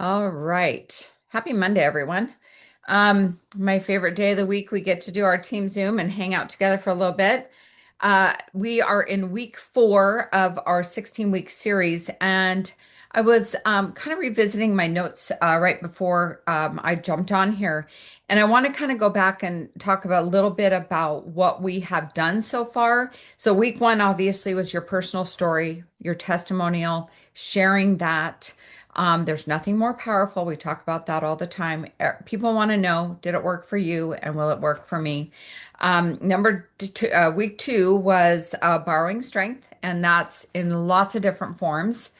All right. Happy Monday, everyone. My favorite day of the week, we get to do our team Zoom and hang out together for a little bit. We are in week 4 of our 16-week series, and I was kind of revisiting my notes right before I jumped on here. And I want to kind of go back and talk about a little bit about what we have done so far. So, week 1 obviously was your personal story, your testimonial, sharing that. There's nothing more powerful. We talk about that all the time. People want to know, did it work for you and will it work for me? Week 2 was borrowing strength, and that's in lots of different forms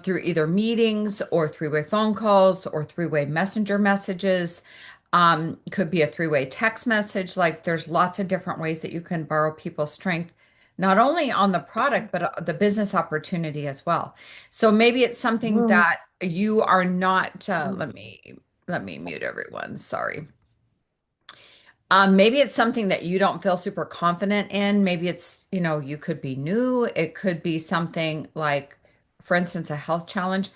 through either meetings or three-way phone calls or three-way messenger messages. Could be a three-way text message. Like there's lots of different ways that you can borrow people's strength, not only on the product, but the business opportunity as well. So maybe it's something that you are not, let me mute everyone. Sorry. Maybe it's something that you don't feel super confident in. Maybe it's, you could be new. It could be something like, for instance, a health challenge.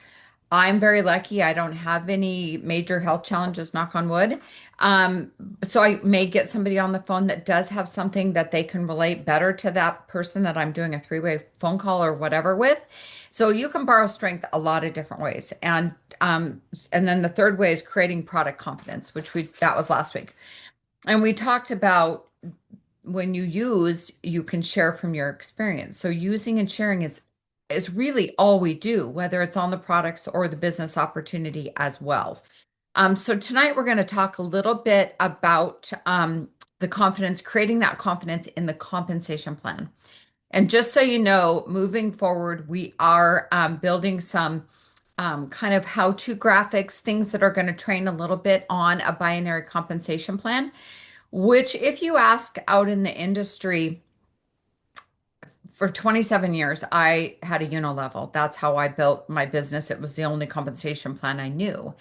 I'm very lucky. I don't have any major health challenges, knock on wood. Um, so I may get somebody on the phone that does have something that they can relate better to that person that I'm doing a three-way phone call or whatever with. So you can borrow strength a lot of different ways. And then the third way is creating product confidence, which we that was last week. And we talked about when you use, you can share from your experience. So using and sharing is really all we do, whether it's on the products or the business opportunity as well. So tonight we're going to talk a little bit about the confidence, creating that confidence in the compensation plan. And just so you know, moving forward, we are building some kind of how-to graphics, things that are going to train a little bit on a binary compensation plan, which if you ask out in the industry, for 27 years, I had a level. That's how I built my business. It was the only compensation plan I knew.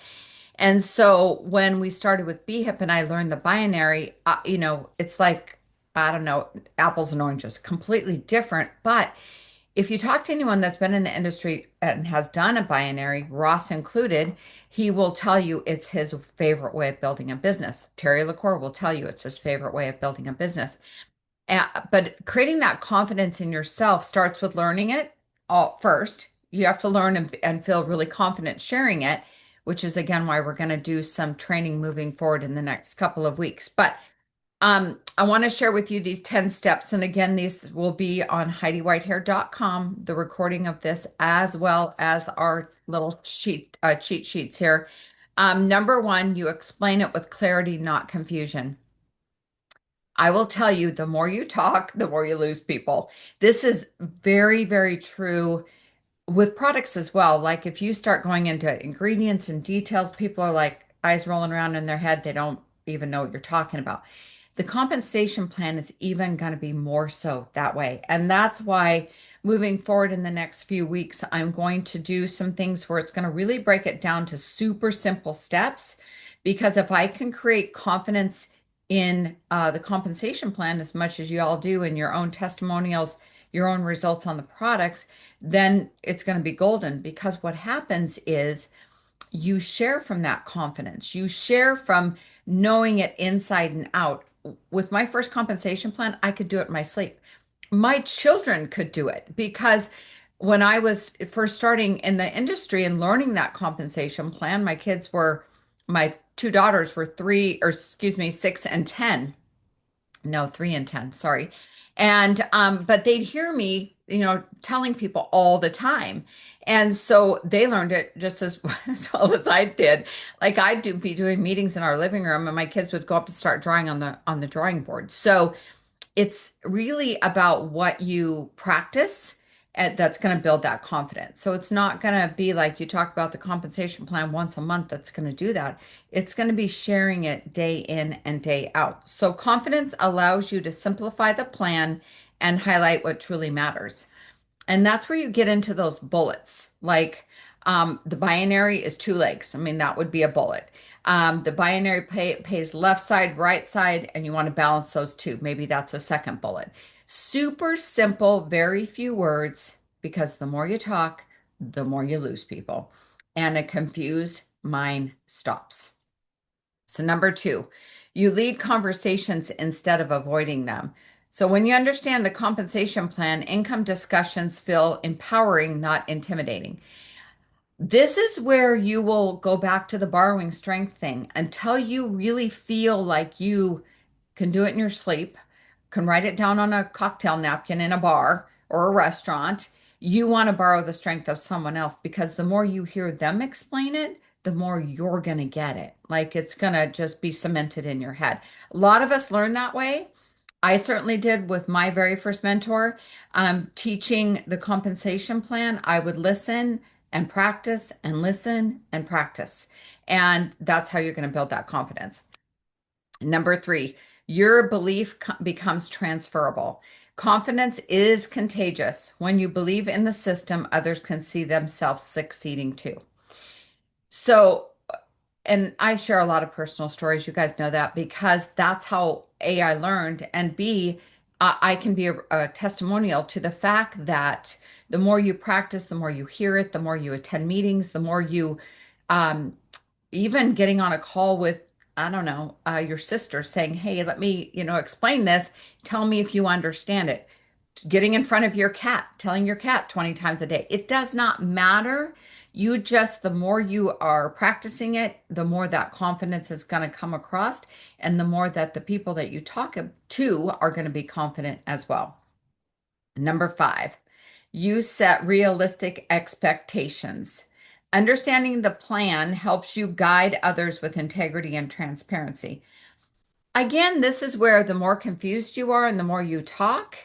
And so when we started with BHIP and I learned the binary, it's like, I don't know, apples and oranges, completely different. But if you talk to anyone that's been in the industry and has done a binary, Ross included, he will tell you it's his favorite way of building a business. Terry LaCour will tell you it's his favorite way of building a business. But creating that confidence in yourself starts with learning it all first. You have to learn and feel really confident sharing it, which is again why we're going to do some training moving forward in the next couple of weeks. But I want to share with you these 10 steps. And again, these will be on HeidiWhitehair.com, the recording of this, as well as our little cheat sheets here. Number 1, you explain it with clarity, not confusion. I will tell you, the more you talk, the more you lose people. This is very, very true with products as well. Like if you start going into ingredients and details, people are like eyes rolling around in their head. They don't even know what you're talking about. The compensation plan is even going to be more so that way. And that's why moving forward in the next few weeks, I'm going to do some things where it's going to really break it down to super simple steps. Because if I can create confidence in the compensation plan as much as you all do in your own testimonials, your own results on the products, then it's going to be golden. Because what happens is you share from that confidence. You share from knowing it inside and out. With my first compensation plan, I could do it in my sleep. My children could do it because when I was first starting in the industry and learning that compensation plan, my two daughters were 6 and 10. No, 3 and 10, sorry. But they'd hear me, telling people all the time. And so they learned it just as well as I did. Like be doing meetings in our living room and my kids would go up and start drawing on the drawing board. So it's really about what you practice that's going to build that confidence. So it's not going to be like you talk about the compensation plan once a month that's going to do that. It's going to be sharing it day in and day out. So confidence allows you to simplify the plan and highlight what truly matters. And that's where you get into those bullets. Like the binary is 2 legs. I mean, that would be a bullet. The binary pays left side, right side, and you want to balance those two. Maybe that's a second bullet. Super simple, very few words, because the more you talk, the more you lose people. and a confused mind stops. So, number two, you lead conversations instead of avoiding them. So, when you understand the compensation plan, income discussions feel empowering, not intimidating. This is where you will go back to the borrowing strength thing until you really feel like you can do it in your sleep, can write it down on a cocktail napkin in a bar or a restaurant. You want to borrow the strength of someone else because the more you hear them explain it, the more you're going to get it. Like it's going to just be cemented in your head. A lot of us learn that way. I certainly did with my very first mentor, teaching the compensation plan. I would listen and practice and listen and practice. And that's how you're going to build that confidence. Number three, your belief becomes transferable. Confidence is contagious. When you believe in the system, others can see themselves succeeding too. So, and I share a lot of personal stories. You guys know that because that's how A, I learned, and B, I can be a testimonial to the fact that the more you practice, the more you hear it, the more you attend meetings, the more you um, even getting on a call with, I don't know, your sister saying, hey, let me, explain this. Tell me if you understand it. Getting in front of your cat, telling your cat 20 times a day. It does not matter. You just, the more you are practicing it, the more that confidence is going to come across, and the more that the people that you talk to are going to be confident as well. Number five, you set realistic expectations. Understanding the plan helps you guide others with integrity and transparency. Again, this is where the more confused you are and the more you talk,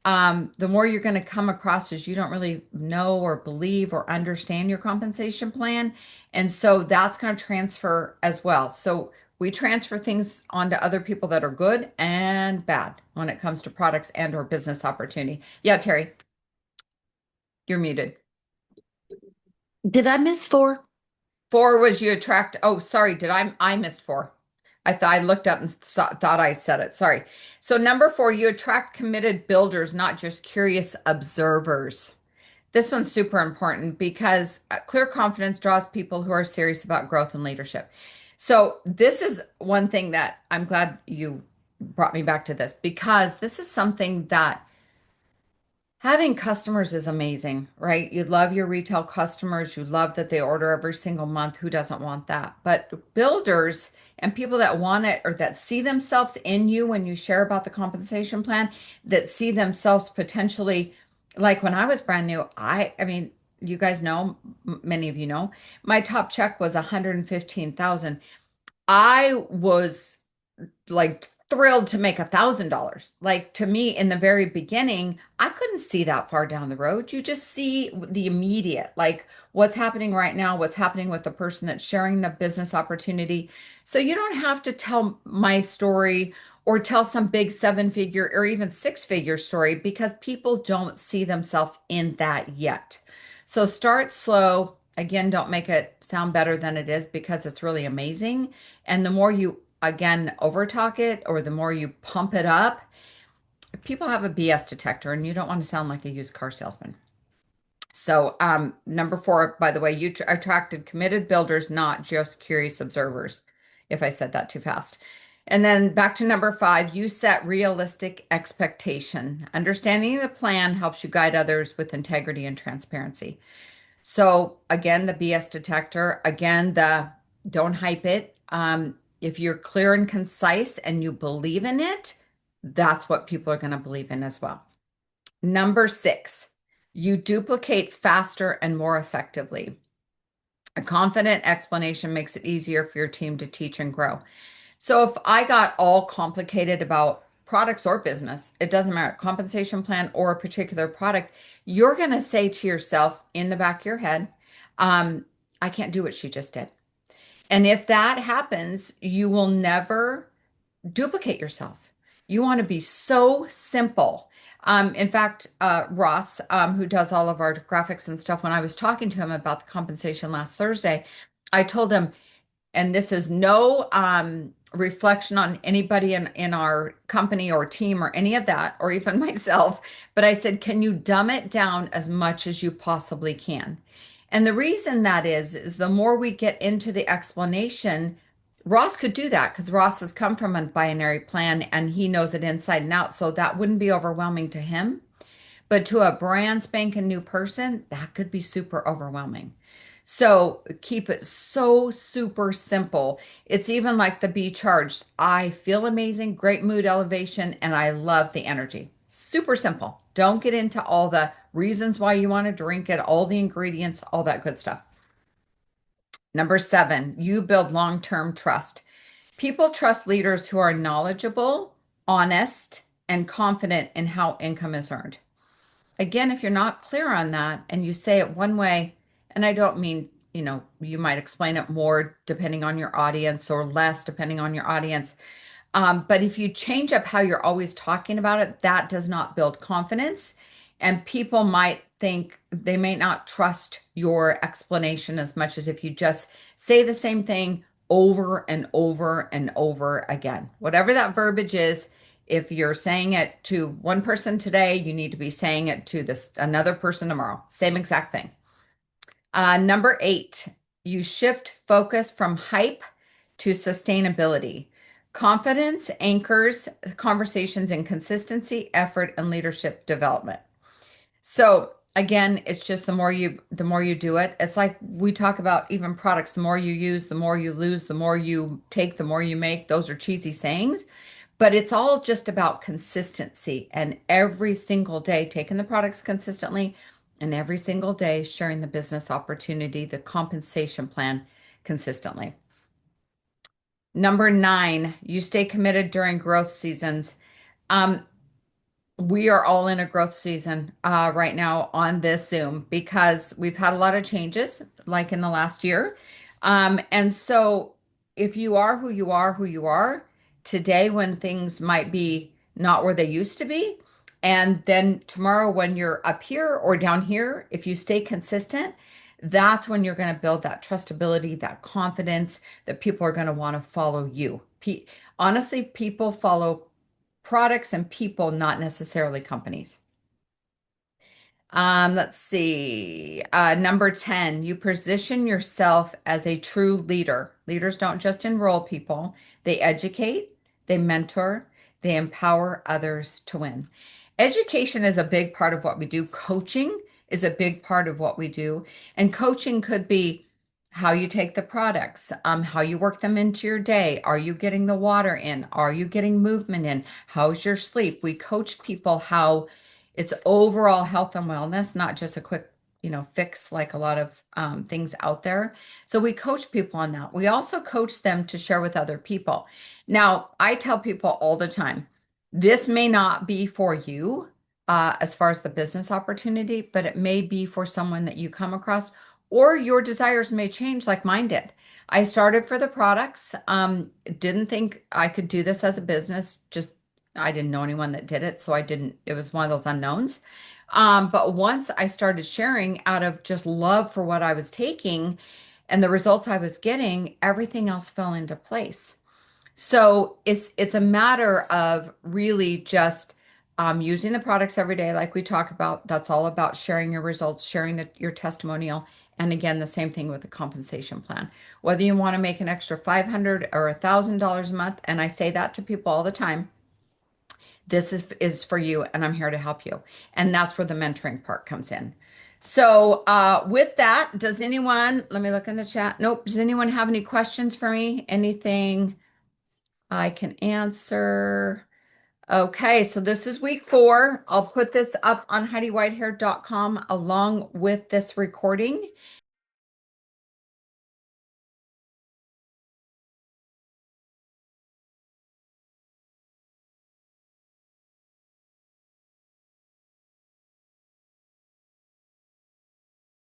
the more you're going to come across as you don't really know or believe or understand your compensation plan. And so that's going to transfer as well. So we transfer things onto other people that are good and bad when it comes to products and or business opportunity. Yeah, Terry, you're muted. Did I miss four? Four was you attract. Oh, sorry. I missed four. I thought I looked up and thought I said it. Sorry. So number four, you attract committed builders, not just curious observers. This one's super important because clear confidence draws people who are serious about growth and leadership. So this is one thing that I'm glad you brought me back to this because this is something that having customers is amazing, right? You love your retail customers. You love that they order every single month. Who doesn't want that? But builders and people that want it or that see themselves in you when you share about the compensation plan, that see themselves potentially, like when I was brand new, I mean, you guys know, many of you know, my top check was 115,000. I was like thrilled to make $1,000. Like to me, in the very beginning, I couldn't see that far down the road. You just see the immediate, like what's happening right now, what's happening with the person that's sharing the business opportunity. So you don't have to tell my story or tell some big seven-figure or even six-figure story because people don't see themselves in that yet. So start slow. Again, don't make it sound better than it is because it's really amazing. And the more you again overtalk it or the more you pump it up, people have a BS detector and you don't want to sound like a used car salesman. So, number four, by the way, you attracted committed builders, not just curious observers, if I said that too fast. And then back to number five, you set realistic expectation. Understanding the plan helps you guide others with integrity and transparency. So again, the BS detector, again, the don't hype it. If you're clear and concise and you believe in it, that's what people are going to believe in as well. Number six, you duplicate faster and more effectively. A confident explanation makes it easier for your team to teach and grow. So if I got all complicated about products or business, it doesn't matter, compensation plan or a particular product, you're going to say to yourself in the back of your head, I can't do what she just did. And if that happens, you will never duplicate yourself. You want to be so simple. In fact, Ross, who does all of our graphics and stuff, when I was talking to him about the compensation last Thursday, I told him, and this is no reflection on anybody in our company or team or any of that, or even myself, but I said, can you dumb it down as much as you possibly can? And the reason that is the more we get into the explanation, Ross could do that because Ross has come from a binary plan and he knows it inside and out. So that wouldn't be overwhelming to him. But to a brand spanking new person, that could be super overwhelming. So keep it so super simple. It's even like the Be Charged. I feel amazing, great mood elevation, and I love the energy. Super simple. Don't get into all the reasons why you want to drink it, all the ingredients, all that good stuff. Number seven, you build long-term trust. People trust leaders who are knowledgeable, honest, and confident in how income is earned. Again, if you're not clear on that and you say it one way, and I don't mean, you might explain it more depending on your audience or less depending on your audience. But if you change up how you're always talking about it, that does not build confidence. And people might think they may not trust your explanation as much as if you just say the same thing over and over and over again. Whatever that verbiage is, if you're saying it to one person today, you need to be saying it to this another person tomorrow. Same exact thing. Number eight, you shift focus from hype to sustainability. Confidence anchors conversations in consistency, effort, and leadership development. So again, it's just the more you do it. It's like we talk about even products, the more you use, the more you lose, the more you take, the more you make. Those are cheesy sayings, but it's all just about consistency and every single day taking the products consistently and every single day sharing the business opportunity, the compensation plan consistently. Number nine, you stay committed during growth seasons. Um, we are all in a growth season right now on this Zoom because we've had a lot of changes, like in the last year. And so, if you are who you are today, when things might be not where they used to be, and then tomorrow when you're up here or down here, if you stay consistent, that's when you're going to build that trustability, that confidence that people are going to want to follow you. Honestly, people follow products and people, not necessarily companies. Let's see. Number 10, you position yourself as a true leader. Leaders don't just enroll people, they educate, they mentor, they empower others to win. Education is a big part of what we do. Coaching is a big part of what we do. And coaching could be how you take the products, how you work them into your day. Are you getting the water in? Are you getting movement in? How's your sleep? We coach people how it's overall health and wellness, not just a quick, fix like a lot of things out there. So we coach people on that. We also coach them to share with other people. Now, I tell people all the time, this may not be for you as far as the business opportunity, but it may be for someone that you come across, or your desires may change like mine did. I started for the products, didn't think I could do this as a business, just I didn't know anyone that did it, so I didn't, it was one of those unknowns. But once I started sharing out of just love for what I was taking and the results I was getting, everything else fell into place. So it's a matter of really just using the products every day, like we talk about. That's all about sharing your results, sharing your testimonial, and again, the same thing with the compensation plan. Whether you want to make an extra $500 or $1,000 a month, and I say that to people all the time, this is for you and I'm here to help you. And that's where the mentoring part comes in. So with that, does anyone, let me look in the chat. Nope. Does anyone have any questions for me? Anything I can answer? Okay, so this is week 4. I'll put this up on HeidiWhitehair.com along with this recording.